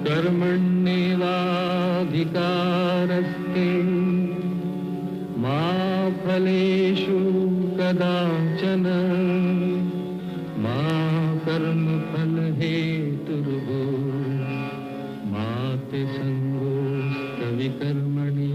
कर्मण्येवाधिकारस्ते मा फलेषु कदाचन मा कर्मफलहेतुर्भो मा ते संगोऽस्तविकर्मणि।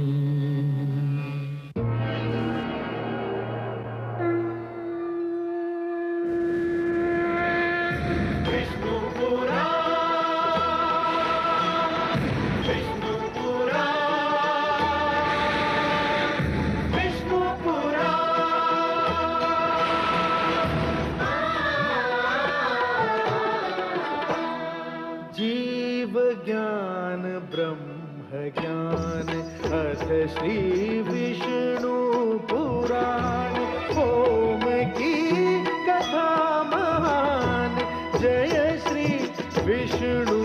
ज्ञान ब्रह्म ज्ञान अथ श्री विष्णु पुराण ओम की कथा महान जय श्री विष्णु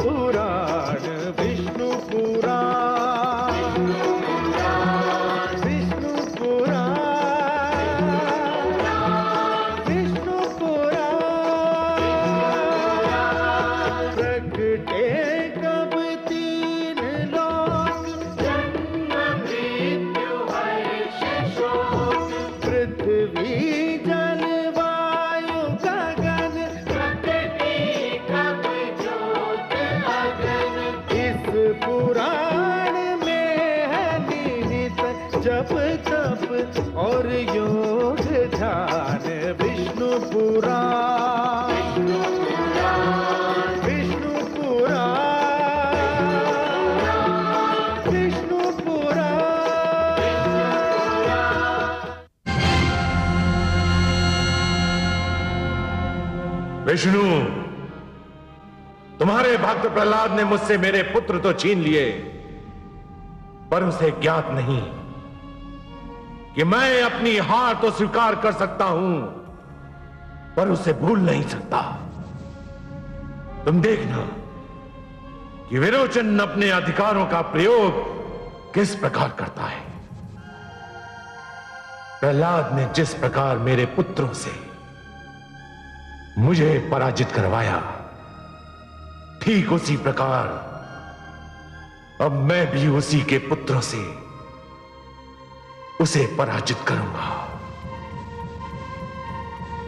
पुराण विष्णु पुराण विष्णु पुराण विष्णु पुराण प्रगटे जप तप और योग ध्यान विष्णु पुराण विष्णु पुराण विष्णु पुराण। विष्णु, तुम्हारे भक्त प्रहलाद ने मुझसे मेरे पुत्र तो छीन लिए, पर उसे ज्ञात नहीं कि मैं अपनी हार तो स्वीकार कर सकता हूं, पर उसे भूल नहीं सकता। तुम देखना कि विरोचन अपने अधिकारों का प्रयोग किस प्रकार करता है। प्रहलाद ने जिस प्रकार मेरे पुत्रों से मुझे पराजित करवाया, ठीक उसी प्रकार अब मैं भी उसी के पुत्रों से उसे पराजित करूंगा।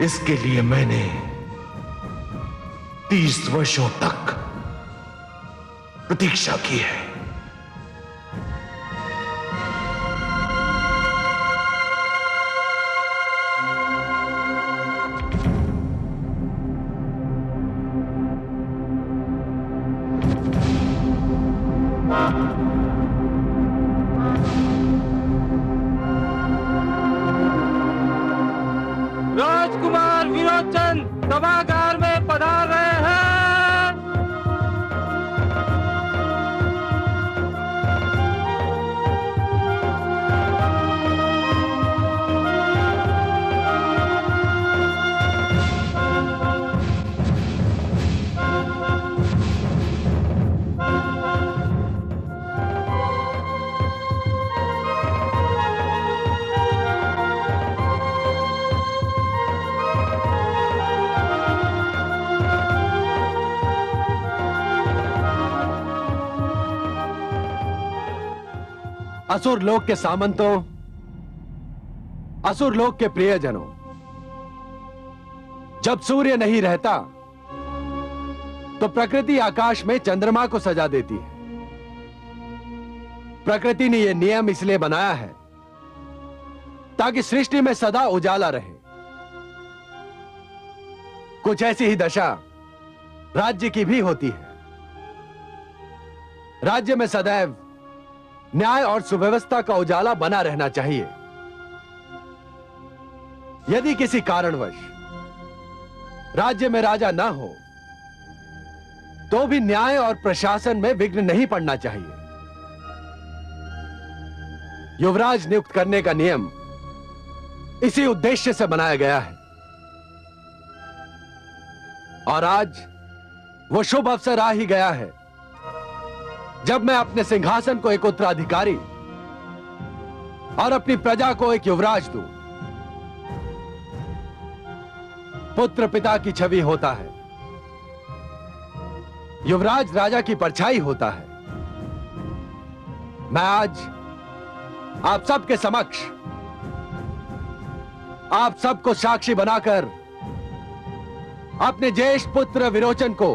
इसके लिए मैंने 30 वर्षों तक प्रतीक्षा की है। राजकुमार विरोचन सभागार में पधार रहे हैं। असुर लोक के सामंतों, असुर लोक के प्रियजनों, जब सूर्य नहीं रहता तो प्रकृति आकाश में चंद्रमा को सजा देती है। प्रकृति ने यह नियम इसलिए बनाया है ताकि सृष्टि में सदा उजाला रहे। कुछ ऐसी ही दशा राज्य की भी होती है। राज्य में सदैव न्याय और सुव्यवस्था का उजाला बना रहना चाहिए। यदि किसी कारणवश राज्य में राजा ना हो तो भी न्याय और प्रशासन में विघ्न नहीं पड़ना चाहिए। युवराज नियुक्त करने का नियम इसी उद्देश्य से बनाया गया है। और आज वो शुभ अवसर आ ही गया है जब मैं अपने सिंहासन को एक उत्तराधिकारी और अपनी प्रजा को एक युवराज दूं। पुत्र पिता की छवि होता है, युवराज राजा की परछाई होता है। मैं आज आप सबके समक्ष आप सबको साक्षी बनाकर अपने ज्येष्ठ पुत्र विरोचन को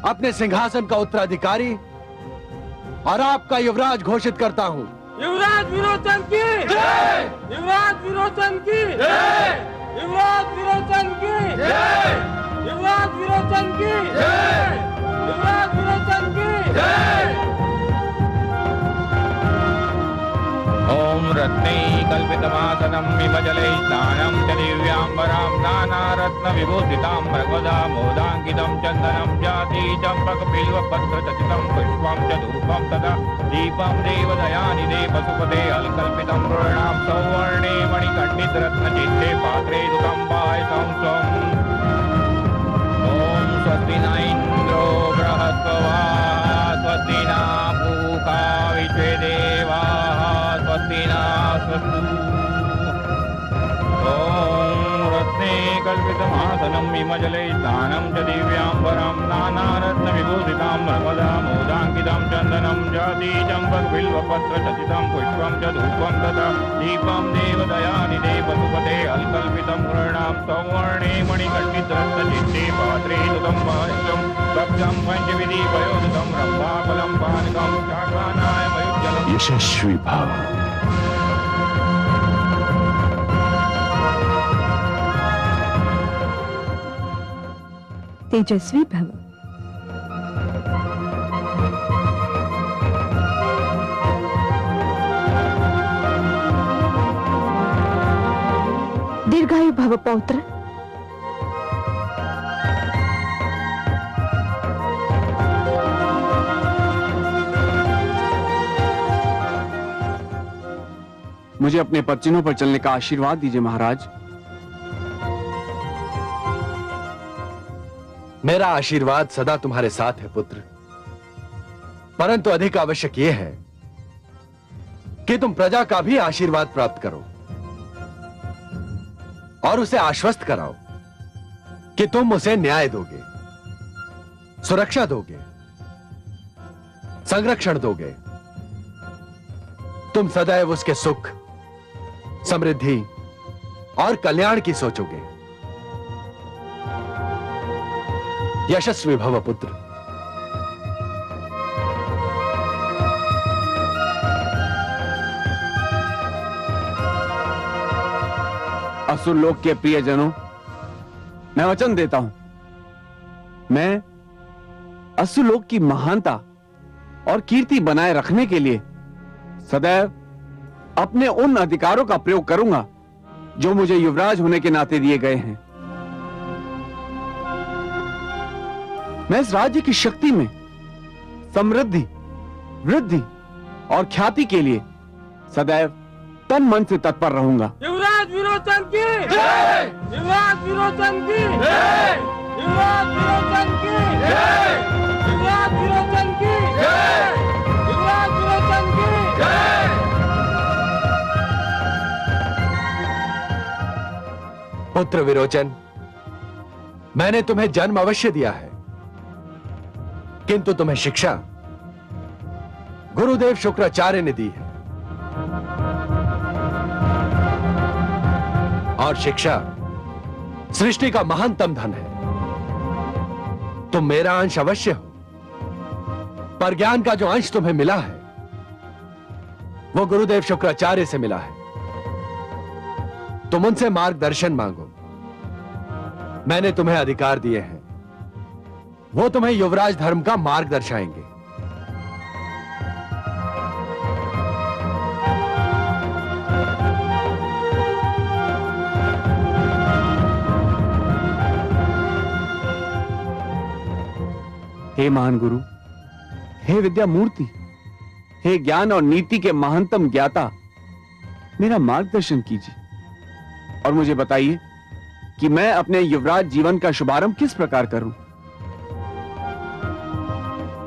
अपने सिंहासन का उत्तराधिकारी और आपका युवराज घोषित करता हूं। युवराज विरोचन की जय! युवराज विरोचन की जय! युवराज विरोचन की जय! युवराज विरोचन की जय! युवराज विरोचन की जय! ओम रत्नै कल्पितमासनं विमजले स्नानं च दिव्याम्बरां नानारत्न विभूषितां भगवदा मोदाङ्कितं चन्दनं जाति चम्पकबिल्वपत्रचचितं पुष्पं च धूपं तथा दीपं देवदयानिधे पशुपते अलकल्पितं पूर्णां सौवर्णे मणिकण्डितरत्नचित्ते पात्रे दुतं पायसं स्वम् ॐ स्वस्ति न इन्द्रो बृहस्पतिः स्वस्ति न पूषा विश्वे देवाः स्वस्ति नस्तु। ॐ रत्ने कल्पितमासनं विमजले स्नानं च दिव्याम्बरं नानारत्नविभूषितां नर्मदा मोदाङ्कितं चन्दनं जाति चम्पकबिल्वपत्रचचितं पुष्पं च धूपं तथा दीपं देवदयानिधे पशुपते अलकल्पितं पूर्णां सौवर्णे मणिकण्डितरत्नचित्ते पात्रे दुतं पायसं सप्तं पञ्चविधि पयोदुतं रम्भाफलं पानकं शाकानायमयुज्जलम्। यशस्वी भाव। तेजस्वी भव। दीर्घायु भव पौत्र। मुझे अपने पदचिन्हों पर चलने का आशीर्वाद दीजिए महाराज। मेरा आशीर्वाद सदा तुम्हारे साथ है पुत्र, परंतु अधिक आवश्यक यह है कि तुम प्रजा का भी आशीर्वाद प्राप्त करो और उसे आश्वस्त कराओ कि तुम उसे न्याय दोगे, सुरक्षा दोगे, संरक्षण दोगे। तुम सदैव उसके सुख, समृद्धि और कल्याण की सोचोगे। यशस्वी भव पुत्र। असुरलोक के प्रियजनों, मैं वचन देता हूं, मैं असुरलोक की महानता और कीर्ति बनाए रखने के लिए सदैव अपने उन अधिकारों का प्रयोग करूंगा जो मुझे युवराज होने के नाते दिए गए हैं। मैं इस राज्य की शक्ति में समृद्धि, वृद्धि और ख्याति के लिए सदैव तन मन से तत्पर रहूंगा। युवराज विरोचन की जय! युवराज विरोचन की जय! युवराज विरोचन की जय! युवराज विरोचन की जय! युवराज विरोचन की जय! पुत्र विरोचन, मैंने तुम्हें जन्म अवश्य दिया है, किंतु तुम्हें शिक्षा गुरुदेव शुक्राचार्य ने दी है। और शिक्षा सृष्टि का महानतम धन है। तुम मेरा अंश अवश्य हो, पर ज्ञान का जो अंश तुम्हें मिला है वो गुरुदेव शुक्राचार्य से मिला है। तुम उनसे मार्गदर्शन मांगो। मैंने तुम्हें अधिकार दिए हैं, वो तुम्हें युवराज धर्म का मार्ग दर्शाएंगे। हे महान गुरु, हे विद्या मूर्ति, हे ज्ञान और नीति के महानतम ज्ञाता, मेरा मार्गदर्शन कीजिए और मुझे बताइए कि मैं अपने युवराज जीवन का शुभारंभ किस प्रकार करूं।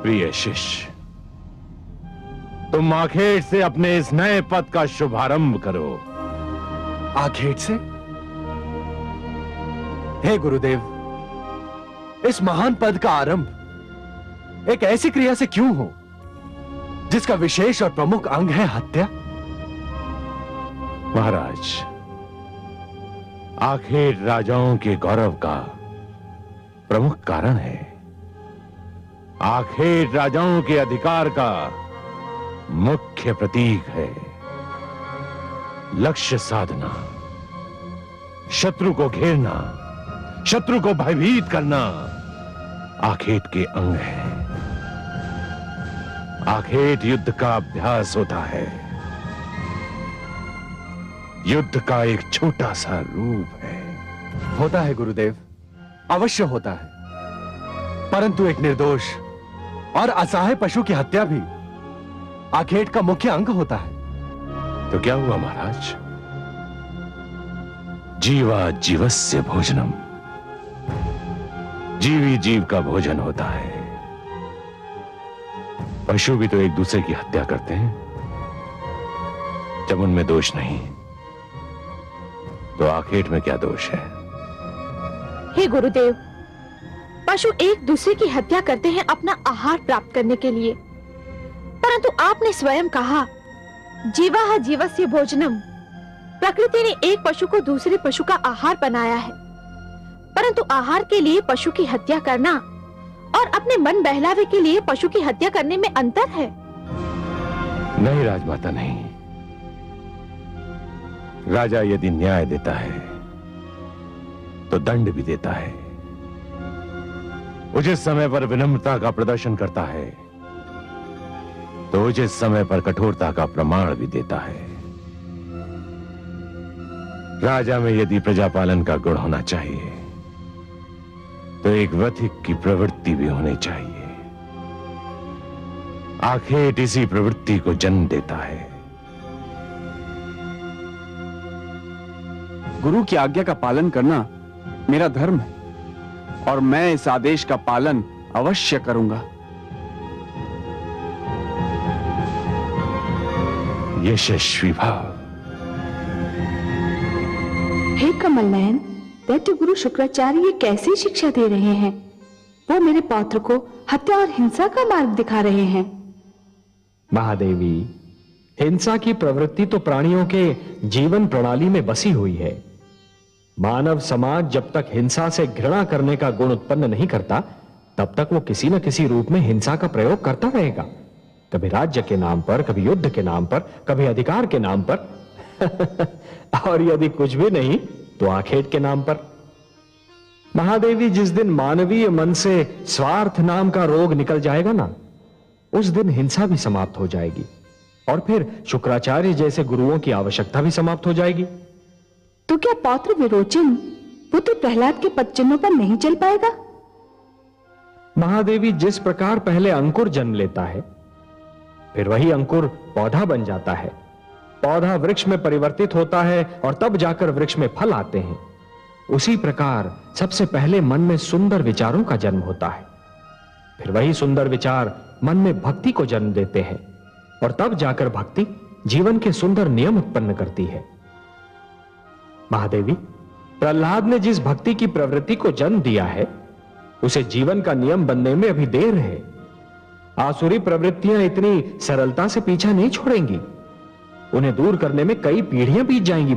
प्रिय शिष्य, तुम आखेट से अपने इस नए पद का शुभारंभ करो। आखेट से? हे गुरुदेव, इस महान पद का आरंभ एक ऐसी क्रिया से क्यों हो जिसका विशेष और प्रमुख अंग है हत्या? महाराज, आखेट राजाओं के गौरव का प्रमुख कारण है। आखेट राजाओं के अधिकार का मुख्य प्रतीक है। लक्ष्य साधना, शत्रु को घेरना, शत्रु को भयभीत करना आखेट के अंग है। आखेट युद्ध का अभ्यास होता है। युद्ध का एक छोटा सा रूप है। होता है गुरुदेव, अवश्य होता है, परंतु एक निर्दोष और असहाय पशु की हत्या भी आखेट का मुख्य अंग होता है। तो क्या हुआ महाराज? जीवा जीवस्य भोजनम, जीवी जीव का भोजन होता है। पशु भी तो एक दूसरे की हत्या करते हैं। जब उनमें दोष नहीं तो आखेट में क्या दोष है? हे गुरुदेव, पशु एक दूसरे की हत्या करते हैं अपना आहार प्राप्त करने के लिए, परंतु आपने स्वयं कहा जीवा जीवस्य भोजनम। प्रकृति ने एक पशु को दूसरे पशु का आहार बनाया है, परंतु आहार के लिए पशु की हत्या करना और अपने मन बहलावे के लिए पशु की हत्या करने में अंतर है। नहीं राजमाता, नहीं। राजा यदि न्याय देता है तो दंड भी देता है। उचित समय पर विनम्रता का प्रदर्शन करता है तो उचित समय पर कठोरता का प्रमाण भी देता है। राजा में यदि प्रजापालन का गुण होना चाहिए तो एक वधिक की प्रवृत्ति भी होनी चाहिए। आखेट इसी प्रवृत्ति को जन्म देता है। गुरु की आज्ञा का पालन करना मेरा धर्म है और मैं इस आदेश का पालन अवश्य करूंगा। यशस्वी भाव। हे कमल नयन, दैत्य गुरु शुक्राचार्य ये कैसी शिक्षा दे रहे हैं? वो मेरे पौत्र को हत्या और हिंसा का मार्ग दिखा रहे हैं। महादेवी, हिंसा की प्रवृत्ति तो प्राणियों के जीवन प्रणाली में बसी हुई है। मानव समाज जब तक हिंसा से घृणा करने का गुण उत्पन्न नहीं करता, तब तक वो किसी न किसी रूप में हिंसा का प्रयोग करता रहेगा। कभी राज्य के नाम पर, कभी युद्ध के नाम पर, कभी अधिकार के नाम पर और यदि कुछ भी नहीं तो आखेट के नाम पर। महादेवी, जिस दिन मानवीय मन से स्वार्थ नाम का रोग निकल जाएगा ना, उस दिन हिंसा भी समाप्त हो जाएगी और फिर शुक्राचार्य जैसे गुरुओं की आवश्यकता भी समाप्त हो जाएगी। तो क्या पौत्र विरोचन पुत्र प्रहलाद के पदचिन्हों पर नहीं चल पाएगा? महादेवी, जिस प्रकार पहले अंकुर जन्म लेता है, फिर वही अंकुर पौधा बन जाता है, पौधा वृक्ष में परिवर्तित होता है और तब जाकर वृक्ष में फल आते हैं, उसी प्रकार सबसे पहले मन में सुंदर विचारों का जन्म होता है। फिर वही सुंदर विचार मन में भक्ति को जन्म देते हैं और तब जाकर भक्ति जीवन के सुंदर नियम उत्पन्न करती है। महादेवी, प्रहलाद ने जिस भक्ति की प्रवृत्ति को जन्म दिया है, उसे जीवन का नियम बनने में अभी देर है। आसुरी प्रवृत्तियां इतनी सरलता से पीछा नहीं छोड़ेंगी। उन्हें दूर करने में कई पीढ़ियां बीत जाएंगी।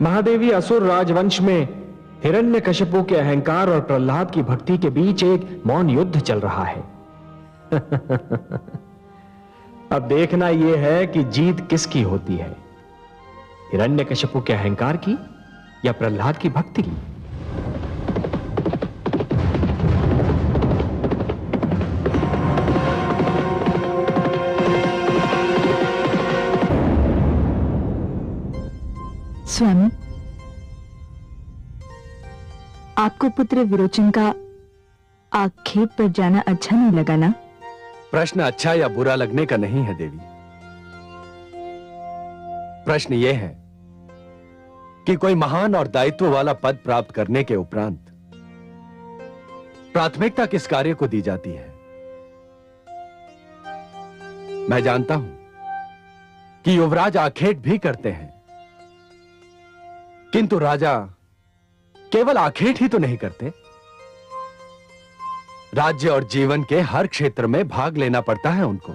महादेवी, असुर राजवंश में हिरण्यकशिपु के अहंकार और प्रहलाद की भक्ति के बीच एक मौन युद्ध चल रहा है। अब देखना यह है कि जीत किसकी होती है, हिरण्यकशिपु के अहंकार की या प्रहलाद की भक्ति की। स्वामी, आपको पुत्र विरोचन का आखेट पर जाना अच्छा नहीं लगा ना? प्रश्न अच्छा या बुरा लगने का नहीं है देवी। प्रश्न यह है कि कोई महान और दायित्व वाला पद प्राप्त करने के उपरांत प्राथमिकता किस कार्य को दी जाती है। मैं जानता हूं कि युवराज आखेट भी करते हैं, किंतु राजा केवल आखेट ही तो नहीं करते, राज्य और जीवन के हर क्षेत्र में भाग लेना पड़ता है उनको।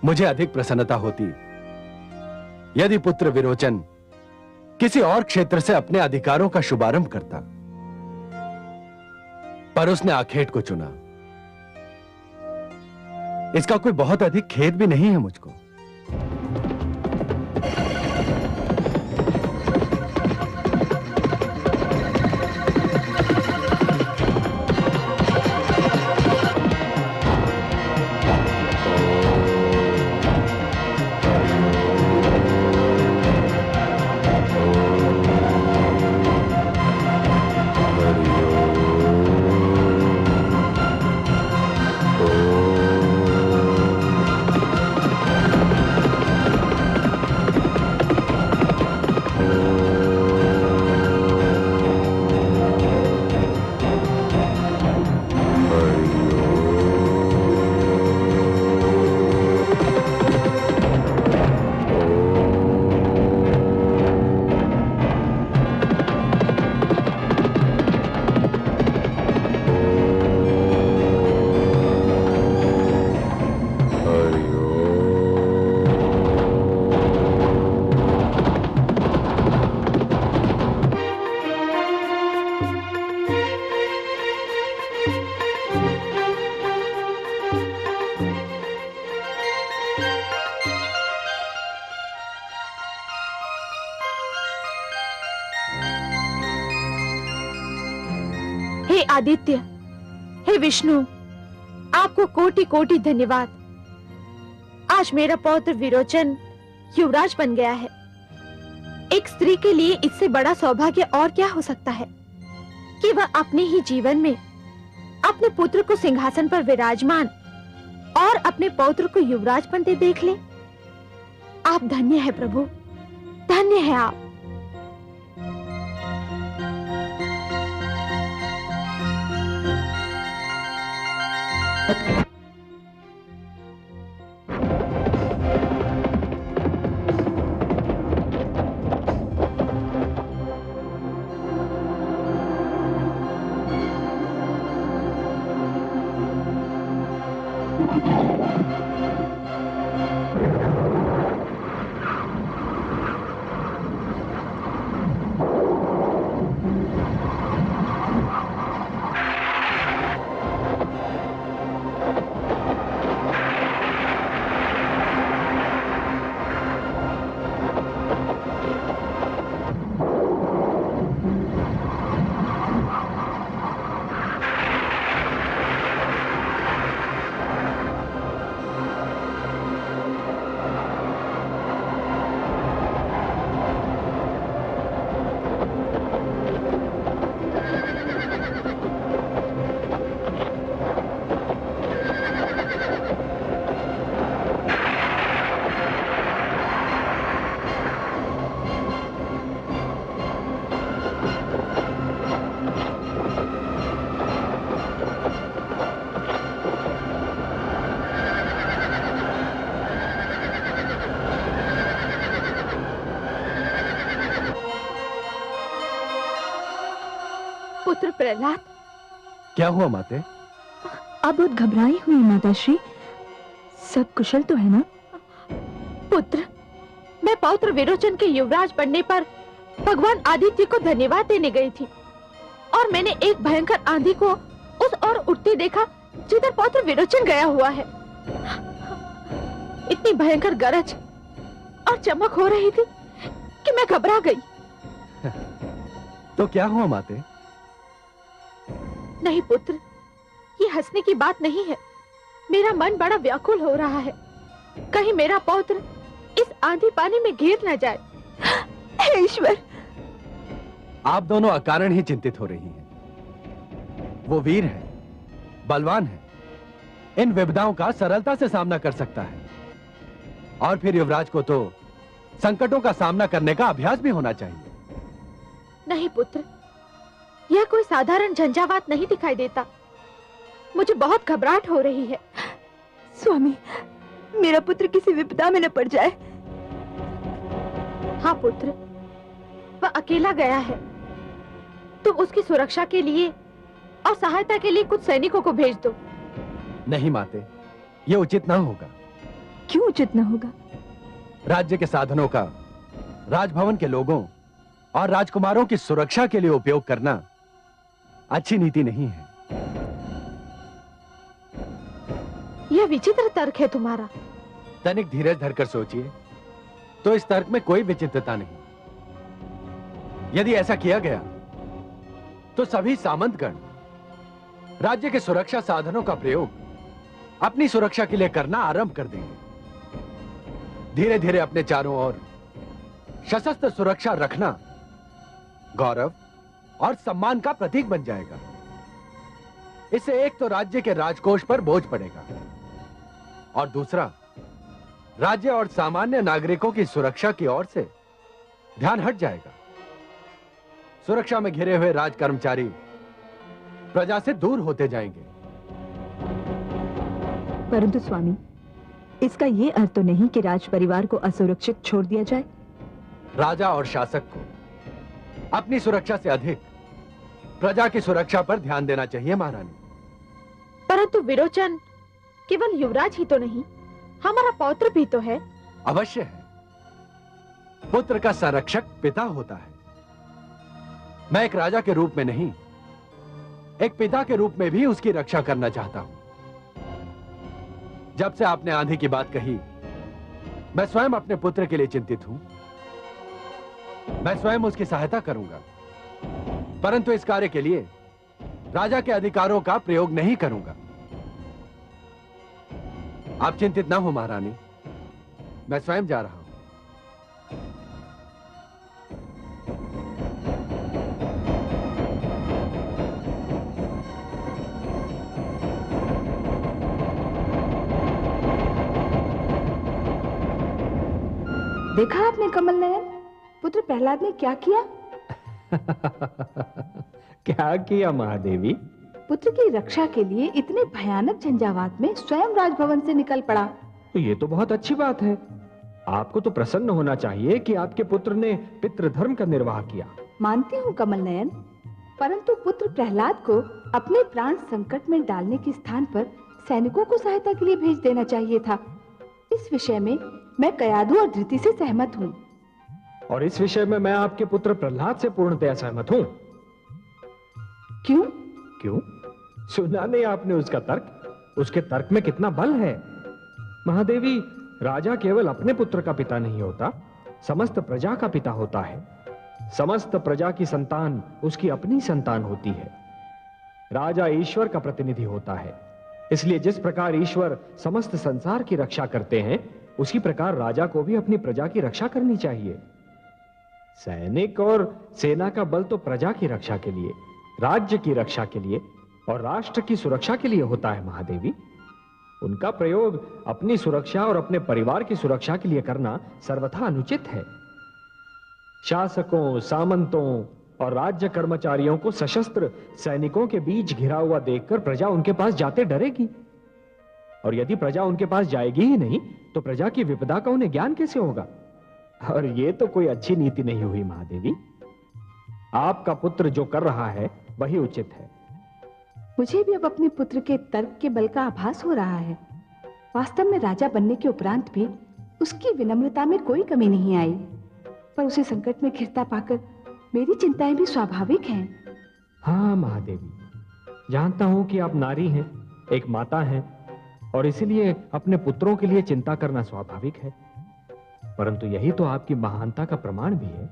मुझे अधिक प्रसन्नता होती यदि पुत्र विरोचन किसी और क्षेत्र से अपने अधिकारों का शुभारंभ करता, पर उसने आखेट को चुना। इसका कोई बहुत अधिक खेद भी नहीं है मुझको। हे आदित्य, हे विष्णु, आपको कोटि कोटि धन्यवाद। आज मेरा पौत्र विरोचन युवराज बन गया है। एक स्त्री के लिए इससे बड़ा सौभाग्य और क्या हो सकता है कि वह अपने ही जीवन में अपने पुत्र को सिंहासन पर विराजमान और अपने पौत्र को युवराज बनते देख ले। आप धन्य है प्रभु, धन्य है आप। पुत्र प्रहलाद, क्या हुआ माते? आप बहुत घबराई हुई माताश्री, सब कुशल तो है ना? पुत्र, मैं पौत्र विरोचन के युवराज बनने पर भगवान आदित्य को धन्यवाद देने गई थी और मैंने एक भयंकर आंधी को उस ओर उठते देखा जिधर पौत्र विरोचन गया हुआ है। इतनी भयंकर गरज और चमक हो रही थी कि मैं घबरा गई। तो क्या हुआ माते? नहीं पुत्र, ये हंसने की बात नहीं है। मेरा मन बड़ा व्याकुल हो रहा है। कहीं मेरा पौत्र इस आंधी पानी में गिर न जाए। हे ईश्वर! आप दोनों अकारण ही चिंतित हो रही हैं। वो वीर है, बलवान है, इन विपदाओं का सरलता से सामना कर सकता है। और फिर युवराज को तो संकटों का सामना करने का अभ्यास भी होना चाहिए। नहीं पुत्र, यह कोई साधारण झंझावात नहीं दिखाई देता। मुझे बहुत घबराहट हो रही है। स्वामी, मेरा पुत्र किसी विपदा में न पड़ जाए। हाँ पुत्र, वह अकेला गया है। तुम उसकी सुरक्षा के लिए और सहायता के लिए कुछ सैनिकों को भेज दो। नहीं माते, यह उचित ना होगा। क्यों उचित न होगा? राज्य के साधनों का राजभवन के लोगों और राजकुमारों की सुरक्षा के लिए उपयोग करना अच्छी नीति नहीं है। यह विचित्र तर्क है तुम्हारा। तनिक धीरज धरकर सोचिए तो इस तर्क में कोई विचित्रता नहीं। यदि ऐसा किया गया तो सभी सामंतगण राज्य के सुरक्षा साधनों का प्रयोग अपनी सुरक्षा के लिए करना आरंभ कर देंगे। धीरे धीरे अपने चारों ओर सशस्त्र सुरक्षा रखना गौरव और सम्मान का प्रतीक बन जाएगा। इससे एक तो राज्य के राजकोष पर बोझ पड़ेगा और दूसरा राज्य और सामान्य नागरिकों की सुरक्षा की ओर से ध्यान हट जाएगा। सुरक्षा में घिरे हुए राज कर्मचारी प्रजा से दूर होते जाएंगे। परंतु स्वामी, इसका यह अर्थ तो नहीं कि राज परिवार को असुरक्षित छोड़ दिया जाए। राजा और शासक को अपनी सुरक्षा से अधिक प्रजा की सुरक्षा पर ध्यान देना चाहिए महारानी। परंतु विरोचन केवल युवराज ही तो नहीं, हमारा पौत्र भी तो है। अवश्य है। पुत्र का संरक्षक पिता होता है। मैं एक राजा के रूप में नहीं, एक पिता के रूप में भी उसकी रक्षा करना चाहता हूं। जब से आपने आंधी की बात कही, मैं स्वयं अपने पुत्र के लिए चिंतित हूं। मैं स्वयं उसकी सहायता करूंगा, परंतु इस कार्य के लिए राजा के अधिकारों का प्रयोग नहीं करूंगा। आप चिंतित ना हो महारानी, मैं स्वयं जा रहा हूं। देखा आपने कमल नयन, पुत्र प्रहलाद ने क्या किया? क्या किया महादेवी? पुत्र की रक्षा के लिए इतने भयानक झंझावात में स्वयं राजभवन से निकल पड़ा। तो ये तो बहुत अच्छी बात है। आपको तो प्रसन्न होना चाहिए कि आपके पुत्र ने पितृधर्म का निर्वाह किया। मानती हूँ कमल नयन, परंतु पुत्र प्रहलाद को अपने प्राण संकट में डालने के स्थान पर सैनिकों को सहायता के लिए भेज देना चाहिए था। इस विषय में मैं कयाधु और धृति से सहमत हूँ। और इस विषय में मैं आपके पुत्र प्रहलाद से पूर्णतया सहमत हूँ। क्यों? क्यों? सुना नहीं आपने उसका तर्क? उसके तर्क में कितना बल है। महादेवी, राजा केवल अपने पुत्र का पिता नहीं होता, समस्त प्रजा का पिता होता है। समस्त प्रजा की संतान उसकी अपनी संतान होती है। राजा ईश्वर का प्रतिनिधि होता है, इसलिए जिस प्रकार ईश्वर समस्त संसार की रक्षा करते हैं, उसी प्रकार राजा को भी अपनी प्रजा की रक्षा करनी चाहिए। सैनिक और सेना का बल तो प्रजा की रक्षा के लिए, राज्य की रक्षा के लिए और राष्ट्र की सुरक्षा के लिए होता है महादेवी। उनका प्रयोग अपनी सुरक्षा और अपने परिवार की सुरक्षा के लिए करना सर्वथा अनुचित है। शासकों, सामंतों और राज्य कर्मचारियों को सशस्त्र सैनिकों के बीच घिरा हुआ देखकर प्रजा उनके पास जाते डरेगी, और यदि प्रजा उनके पास जाएगी ही नहीं तो प्रजा की विपदा का उन्हें ज्ञान कैसे होगा? और यह तो कोई अच्छी नीति नहीं हुई महादेवी। आपका पुत्र जो कर रहा है वही उचित है। मुझे भी अब अपने पुत्र के तर्क के बल का आभास हो रहा है। वास्तव में राजा बनने के उपरांत भी उसकी विनम्रता में कोई कमी नहीं आई, पर उसे संकट में घिरता पाकर मेरी चिंताएं भी स्वाभाविक हैं। हाँ महादेवी, जानता हूं कि आप नारी हैं, एक माता हैं, और इसीलिए अपने पुत्रों के लिए चिंता करना स्वाभाविक है, परंतु यही तो आपकी महानता का प्रमाण भी है।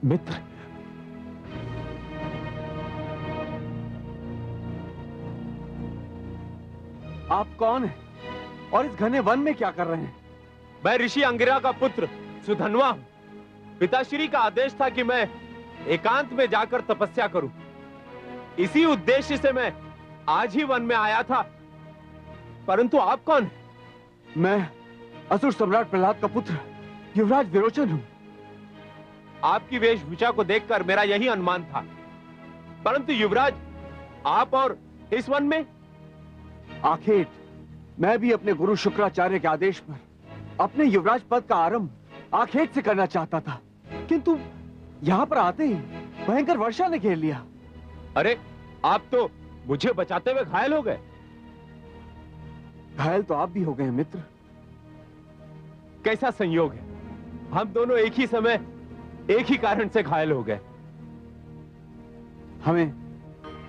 मित्र, आप कौन हैं और इस घने वन में क्या कर रहे हैं? मैं ऋषि अंगिरा का पुत्र सुधन्वा हूं। पिताश्री का आदेश था कि मैं एकांत में जाकर तपस्या करूं। इसी उद्देश्य से मैं आज ही वन में आया था। परंतु आप कौन हैं? मैं असुर सम्राट प्रहलाद का पुत्र युवराज विरोचन हूं। आपकी वेशभूषा को देखकर मेरा यही अनुमान था। परंतु युवराज, आप और इस वन में? आखेट, मैं भी अपने गुरु शुक्राचार्य के आदेश पर अपने युवराज पद का आरंभ आखेट से करना चाहता था, किंतु यहां पर आते ही भयंकर वर्षा ने घेर लिया। अरे, आप तो मुझे बचाते हुए घायल हो गए। घायल तो आप भी हो गए मित्र। कैसा संयोग है, हम दोनों एक ही समय एक ही कारण से घायल हो गए। हमें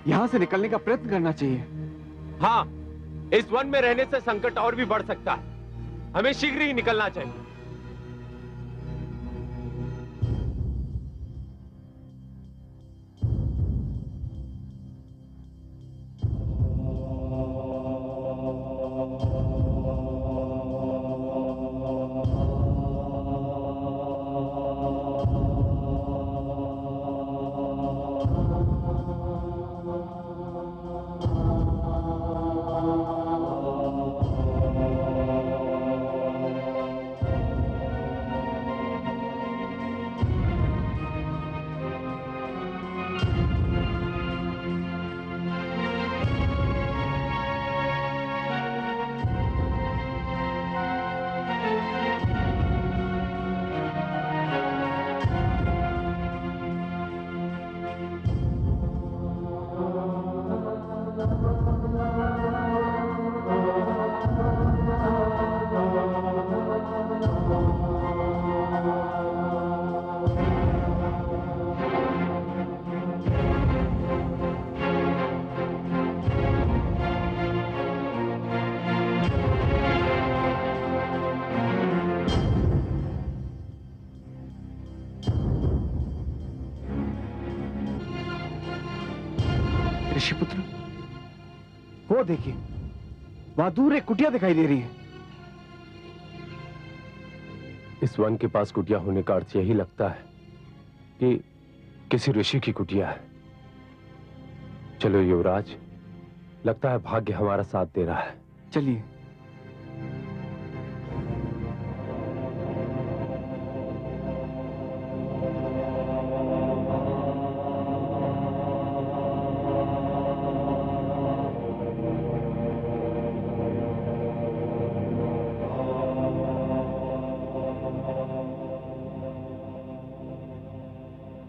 यहां से निकलने का प्रयत्न करना चाहिए। हाँ, इस वन में रहने से संकट और भी बढ़ सकता है। हमें शीघ्र ही निकलना चाहिए। ऋषिपुत्र, वो देखिए, वहां दूर एक कुटिया दिखाई दे रही है। इस वन के पास कुटिया होने का अर्थ यही लगता है कि किसी ऋषि की कुटिया है। चलो युवराज, लगता है भाग्य हमारा साथ दे रहा है। चलिए।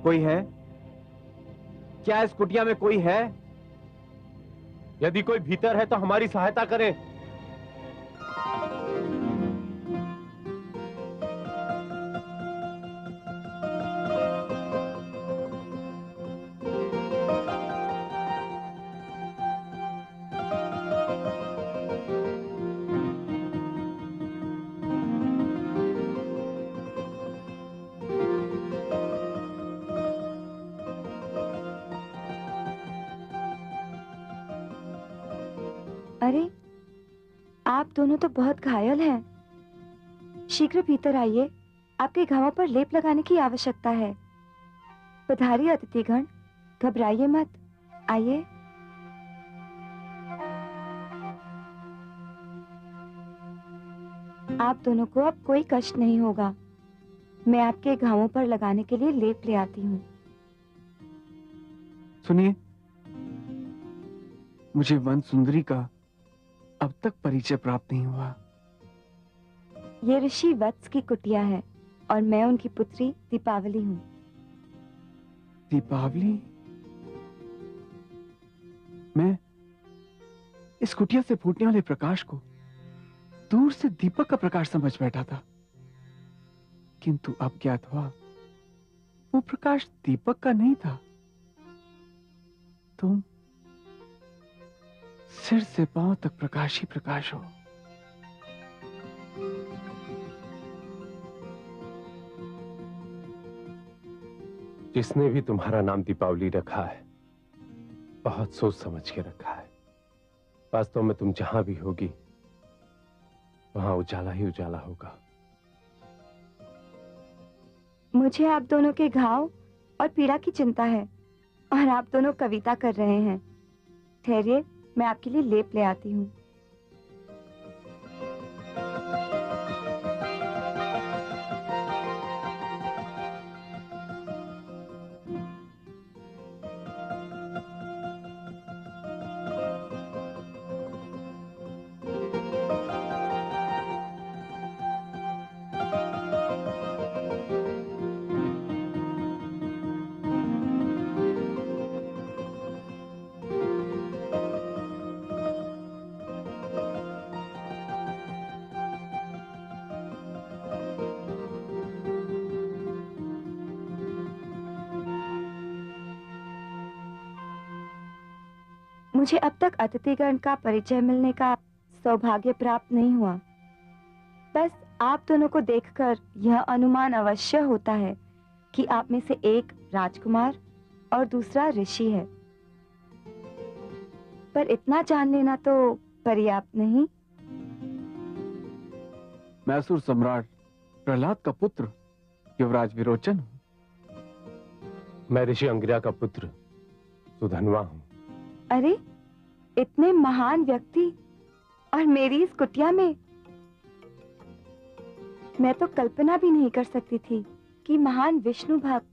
कोई है? क्या इस कुटिया में कोई है? यदि कोई भीतर है तो हमारी सहायता करे। अरे, आप दोनों तो बहुत घायल हैं। शीघ्र भीतर आइए, आपके घावों पर लेप लगाने की आवश्यकता है। पधारिए अतिथिगण, घबराइए मत, आइए। आप दोनों को अब कोई कष्ट नहीं होगा। मैं आपके घावों पर लगाने के लिए लेप ले आती हूँ। सुनिए, मुझे वन सुंदरी का अब तक परिचय प्राप्त नहीं हुआ। ये ऋषि वत्स की कुटिया है और मैं उनकी पुत्री दीपावली हूँ। दीपावली? मैं इस कुटिया से फूटने वाले प्रकाश को दूर से दीपक का प्रकाश समझ बैठा था, किंतु अब ज्ञात हुआ वो प्रकाश दीपक का नहीं था। तुम सिर से पांव तक प्रकाश ही प्रकाश हो। जिसने भी तुम्हारा नाम दीपावली रखा है बहुत सोच समझ के रखा है। वास्तव में तुम जहां भी होगी वहां उजाला ही उजाला होगा। मुझे आप दोनों के घाव और पीड़ा की चिंता है और आप दोनों कविता कर रहे हैं। ठहरिए, मैं आपके लिए लेप ले आती हूँ। मुझे अब तक अतिथिगण का परिचय मिलने का सौभाग्य प्राप्त नहीं हुआ। बस आप दोनों को देखकर यह अनुमान अवश्य होता है कि आप में से एक राजकुमार और दूसरा ऋषि है। पर इतना जान लेना तो पर्याप्त नहीं। मैं असुर सम्राट प्रहलाद का पुत्र युवराज विरोचन हूं। मैं ऋषि अंगिरा का पुत्र सुधनवा हूं। अरे, इतने महान व्यक्ति और मेरी इस कुटिया में। मैं तो कल्पना भी नहीं कर सकती थी कि महान विष्णु भक्त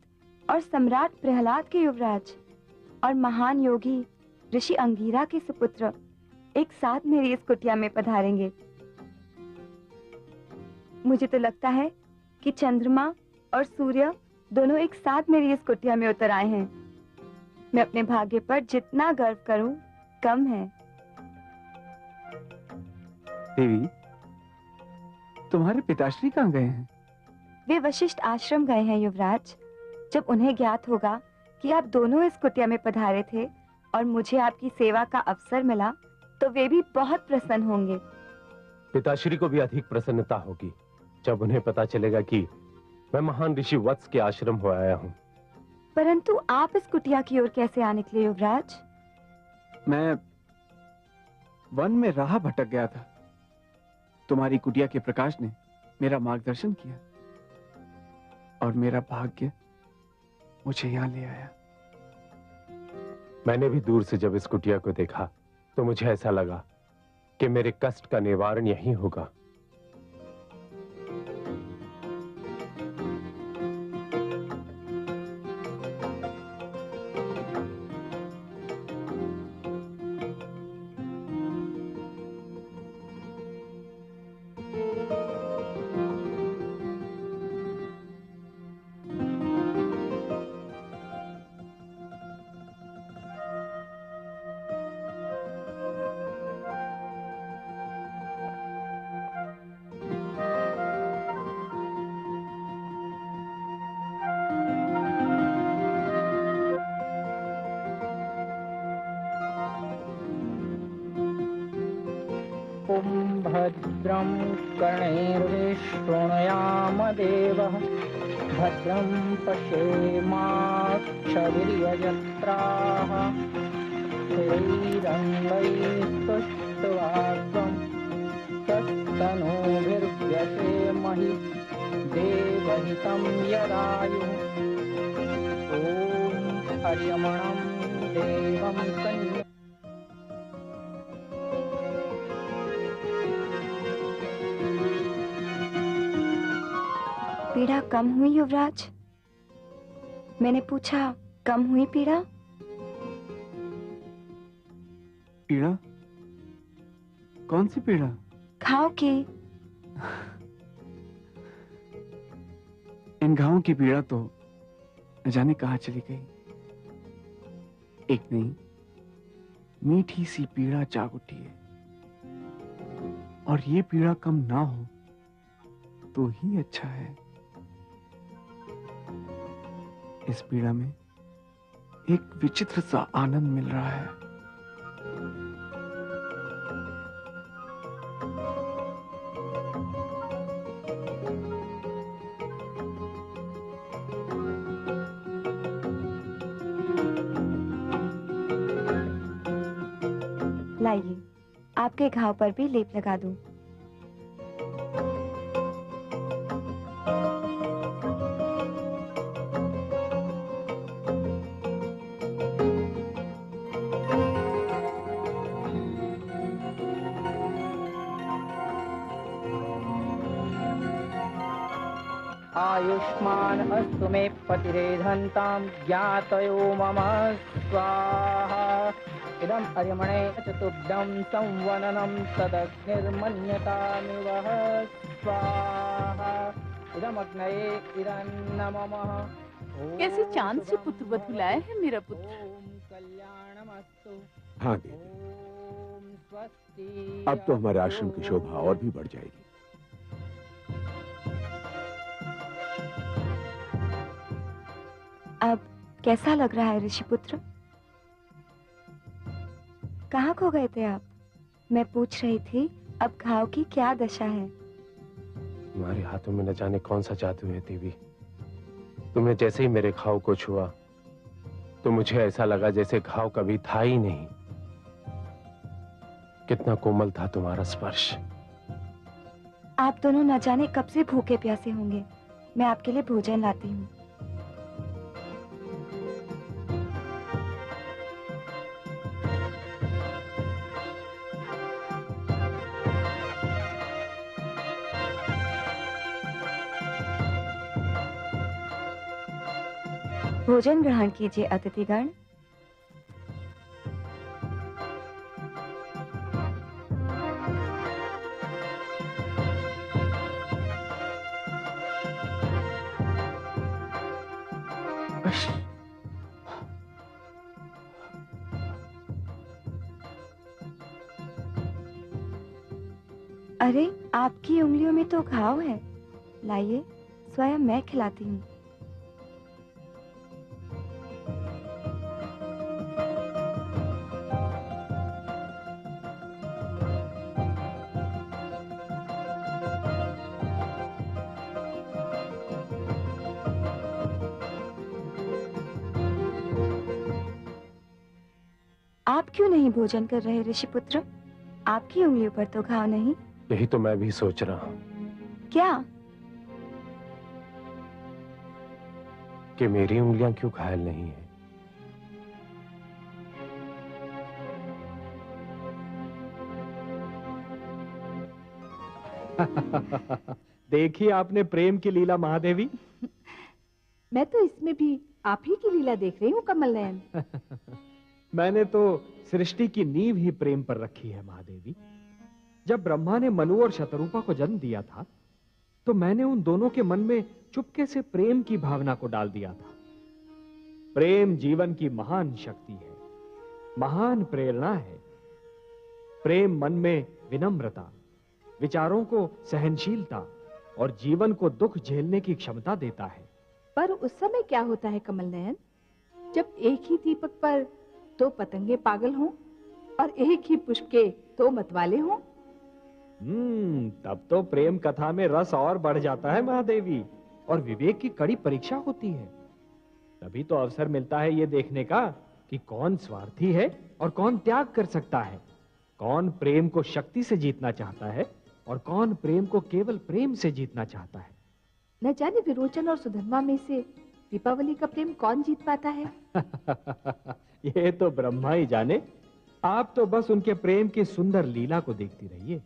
और सम्राट प्रहलाद के युवराज और महान योगी ऋषि अंगिरा के सुपुत्र एक साथ मेरी इस कुटिया में पधारेंगे। मुझे तो लगता है कि चंद्रमा और सूर्य दोनों एक साथ मेरी इस कुटिया में उतर आए हैं। मैं अपने भाग्य पर जितना गर्व करूं कम है। देवी, तुम्हारे पिताश्री कहाँ गए हैं? वे वशिष्ठ आश्रम गए हैं युवराज। जब उन्हें ज्ञात होगा कि आप दोनों इस कुटिया में पधारे थे और मुझे आपकी सेवा का अवसर मिला तो वे भी बहुत प्रसन्न होंगे। पिताश्री को भी अधिक प्रसन्नता होगी जब उन्हें पता चलेगा कि मैं महान ऋषि वत्स के आश्रम हो आया हूं। परंतु आप इस कुटिया की ओर कैसे आ निकले युवराज? मैं वन में राह भटक गया था। तुम्हारी कुटिया के प्रकाश ने मेरा मार्गदर्शन किया और मेरा भाग्य मुझे यहाँ ले आया। मैंने भी दूर से जब इस कुटिया को देखा तो मुझे ऐसा लगा कि मेरे कष्ट का निवारण यहीं होगा। भद्रं कर्णैर्विशृणुयाम देवः भद्रं पश्येमाक्षभिर्यजत्राः स्थिरैरङ्गैस्तुष्ट्वाग्रं तस्तनूभिर्व्यसेमहि देवहितं यदायुः। ॐ हर्यमणं देवं कन्या। पीड़ा कम हुई युवराज? मैंने पूछा, कम हुई पीड़ा? पीड़ा? कौन सी पीड़ा? घाव की। इन घावों की पीड़ा तो न जाने कहां चली गई। एक नहीं, मीठी सी पीड़ा जाग उठी है और ये पीड़ा कम ना हो तो ही अच्छा है। इस पीड़ा में एक विचित्र सा आनंद मिल रहा है। लाइए, आपके घाव पर भी लेप लगा दूं। आयुष्मान अस्तु मे पतिरेधन्तां ज्ञातयो मम स्वाहा। इदम् अर्यमणे चतुभ्यं संवननं तदग्निर्मन्यतामिवः स्वाहा। इदमग्नये इरन्नमः। कैसे चांद से पुत्र बधू लाया है मेरा पुत्र। हाँ दीदी, अब तो हमारे आश्रम की शोभा और भी बढ़ जाएगी। अब कैसा लग रहा है ऋषिपुत्र? कहाँ खो गए थे आप? मैं पूछ रही थी अब घाव की क्या दशा है। तुम्हारे हाथों में न जाने कौन सा जादू है देवी। तुमने जैसे ही मेरे घाव को छुआ तो मुझे ऐसा लगा जैसे घाव कभी था ही नहीं। कितना कोमल था तुम्हारा स्पर्श। आप दोनों न जाने कब से भूखे प्यासे होंगे। मैं आपके लिए भोजन लाती हूँ। भोजन ग्रहण कीजिए अतिथिगण। अरे, आपकी उंगलियों में तो घाव है। लाइए, स्वयं मैं खिलाती हूँ। आप क्यों नहीं भोजन कर रहे ऋषिपुत्र? आपकी उंगलियों पर तो घाव नहीं। यही तो मैं भी सोच रहा हूँ क्या? कि मेरी उंगलियां क्यों घायल नहीं है। देखिए आपने प्रेम की लीला महादेवी। मैं तो इसमें भी आप ही की लीला देख रही हूँ कमल नयन। मैंने तो सृष्टि की नींव ही प्रेम पर रखी है महादेवी। जब ब्रह्मा ने मनु और शतरूपा को जन्म दिया था तो मैंने उन दोनों के मन में चुपके से प्रेम की भावना को डाल दिया था। प्रेम जीवन की महान शक्ति है, महान प्रेरणा है। प्रेम मन में विनम्रता, विचारों को सहनशीलता और जीवन को दुख झेलने की क्षमता देता है। पर उस समय क्या होता है कमल नयन, जब एक ही दीपक पर दो पतंगे पागल हों और एक ही पुष्प के दो मतवाले हों? तब तो प्रेम कथा में रस और बढ़ जाता है महादेवी, और विवेक की कड़ी परीक्षा होती है। तभी तो अवसर मिलता है ये देखने का कि कौन स्वार्थी है और कौन त्याग कर सकता है, कौन प्रेम को शक्ति से जीतना चाहता है और कौन प्रेम को केवल प्रेम से जीतना चाहता है। न जाने विरोचन और सुधर्मा में से दीपावली का प्रेम कौन जीत पाता है। ये तो ब्रह्मा ही जाने। आप तो बस उनके प्रेम की सुंदर लीला को देखती रहिए।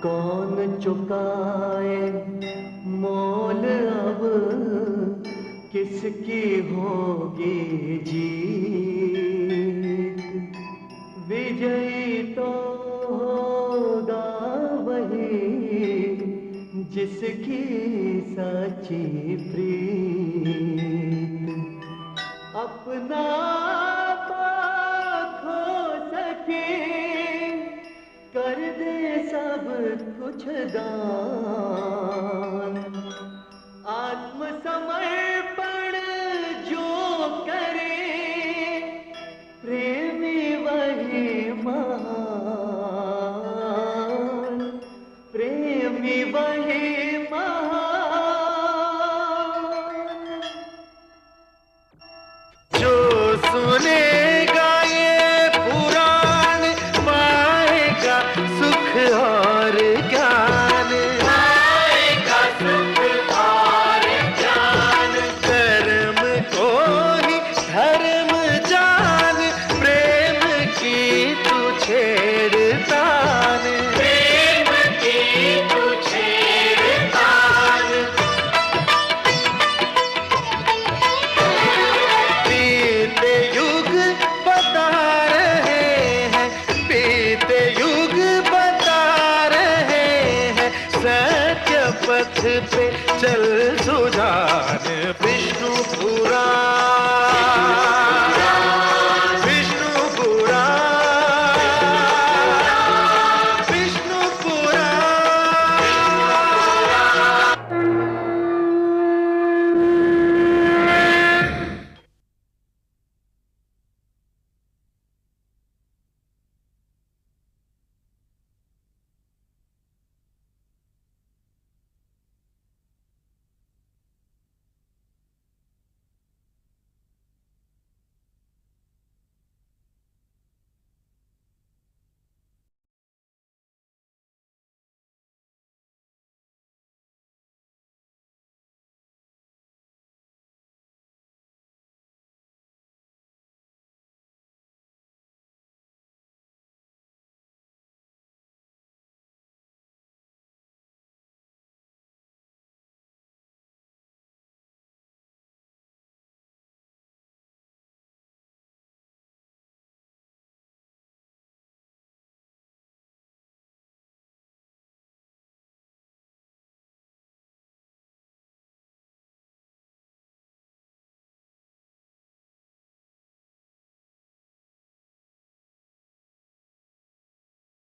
कौन चुकाए मोल अब किसकी होगी जीत। विजयी तो होगा वही जिसकी सच्ची प्रीत। अपना खो सके कर दे सब कुछ दान। वही महान, प्रेमी वही